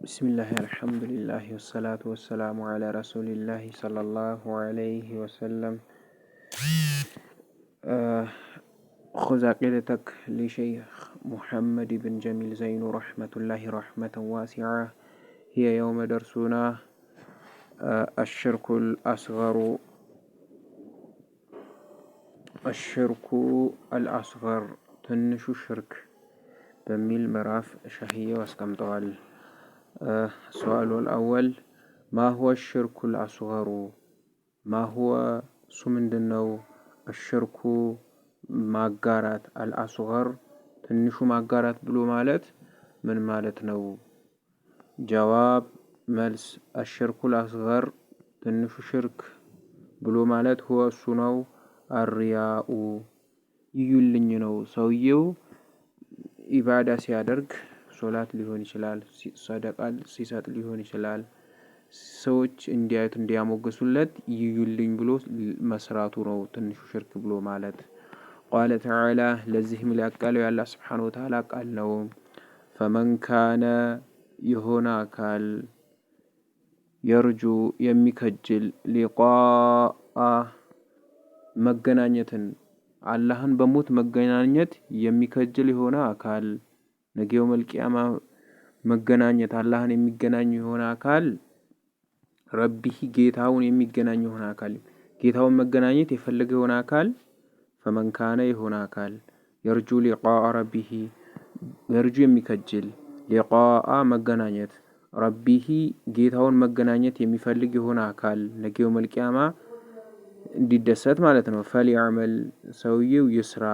بسم الله الحمد لله والصلاة والسلام على رسول الله صلى الله عليه وسلم. خذ عقيدتك لشيخ محمد بن جميل زين رحمة الله رحمة واسعة. هي يوم درسنا الشرك الأصغر تنشو الشرك بميل مراف شهية واسكمتوال. السؤال الأول: ما هو الشرك الأصغر؟ ما هو سمندنو الشرك ማጋራት አልአስገር ትንሹ ማጋራት ብሎ ማለት ምን ማለት ነው? ጀዋብ መልስ አሽርኩል አስገር ትንሹ ሽርክ ብሎ ማለት ሁወ እሱ ነው አርያኡ ይዩልኝ ነው። ሰውየው ኢባዳ ሲያደርግ ሶላት ሊሆን ይችላል፣ ሰደቃ ሲሰጥ ሊሆን ይችላል። ሰዎች እንዲያዩት እንዲያሞገሱለት ይዩልኝ ብሎ መስራቱ ነው ትንሹ ሽርክ ብሎ ማለት። ቃለ ተዓላ ለዚህም ሊያቃለው ያለ ስብሓነሁ ወተዓላ ቃል ነው። ፈመን ካነ የሆነ አካል የርጁ የሚከጅል ሊቃአ መገናኘትን አላህን በሞት መገናኘት የሚከጅል የሆነ አካል ነገ የውመል ቂያማ መገናኘት አላህን የሚገናኝ የሆነ አካል ረቢህ ጌታውን የሚገናኝ የሆነ አካል ጌታውን መገናኘት የፈለገ የሆነ አካል ፈመን ካነ የሆነ አካል የርጁ ሊቃአ ረቢህ የርጁ የሚከጅል ሊቃአ መገናኘት ረቢህ ጌታውን መገናኘት የሚፈልግ የሆነ አካል ነገ የውመል ቂያማ እንዲደሰት ማለት ነው። ፈልያዕመል ሰውየው ይስራ፣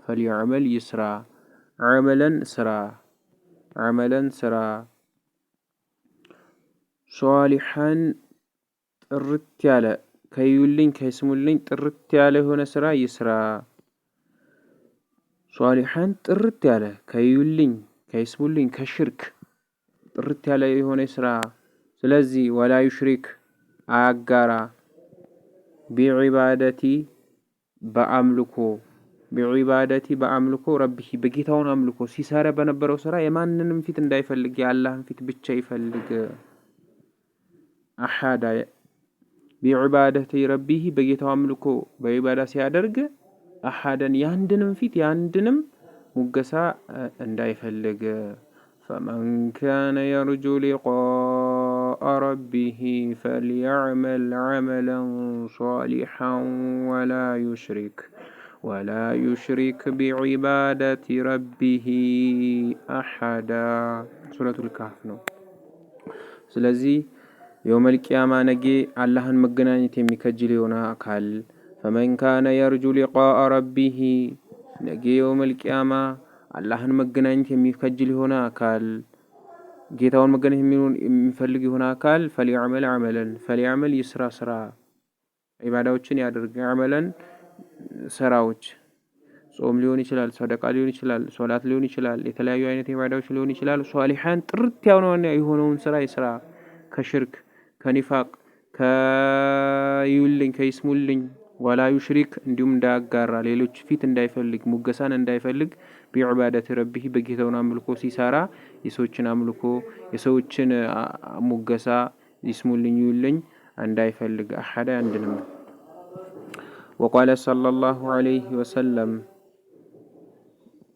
ፈልያዕመል ይስራ፣ ዓመለን ስራ ሷሊሐን ጥርት ያለ ከዩልኝ ከይስሙልኝ ጥርት ያለ የሆነ ስራ ይስራ። ሷሊሐን ጥርት ያለ ከዩልኝ ከይስሙልኝ ከሽርክ ጥርት ያለ የሆነ ስራ። ስለዚህ ወላ ዩሽሪክ አያጋራ ቢዒባደቲ በአምልኮ ረቢህ በጌታውን አምልኮ ሲሰራ በነበረው ስራ የማንንም ፊት እንዳይፈልግ የአላህን ፊት ብቻ ይፈልግ። አሐዳ ቢዒባደቲ ረቢህ በጌታው አምልኮ በዒባዳ ሲያደርግ አሐደን ያንድንም ፊት ያንድንም ሙገሳ እንዳይፈልግ። ፈመን ካነ የርጁ ሊቃአ ረቢህ ፈልየዕመል ዐመለን ሷሊሐን ወላ ዩሽሪክ ቢዒባደቲ ረቢህ አሐዳ። ሱረቱል ካህፍ ነው። ስለዚህ የውመል ቂያማ ነገ አላህን መገናኘት የሚከጅል የሆነ አካል ፈመን ካነ የርጁ ሊቃአ ረቢህ ነገ የውመል ቂያማ አላህን መገናኘት የሚከጅል የሆነ አካል ጌታውን መገናኘት የሚፈልግ የሆነ አካል ፈልያዕመል ይስራ ስራ ኢባዳዎችን ያድርግ። ዓመለን ስራዎች ጾም ሊሆን ይችላል፣ ሰደቃ ሊሆን ይችላል፣ ሶላት ሊሆን ይችላል፣ የተለያዩ አይነት ኢባዳዎች ሊሆን ይችላል። ሷሊሐን ጥርት የሆነውን ስራ ይስራ ከሽርክ ከኒፋቅ ከዩልኝ ከይስሙልኝ ወላ ዩሽሪክ እንዲሁም እንዳያጋራ ሌሎች ፊት እንዳይፈልግ ሙገሳን እንዳይፈልግ ቢዒባደቲ ረቢህ በጌታውን አምልኮ ሲሰራ የሰዎችን አምልኮ የሰዎችን ሙገሳ ይስሙልኝ ይዩልኝ እንዳይፈልግ አሐዳ አንድንም። ወቃለ ሰለላሁ ዐለይሂ ወሰለም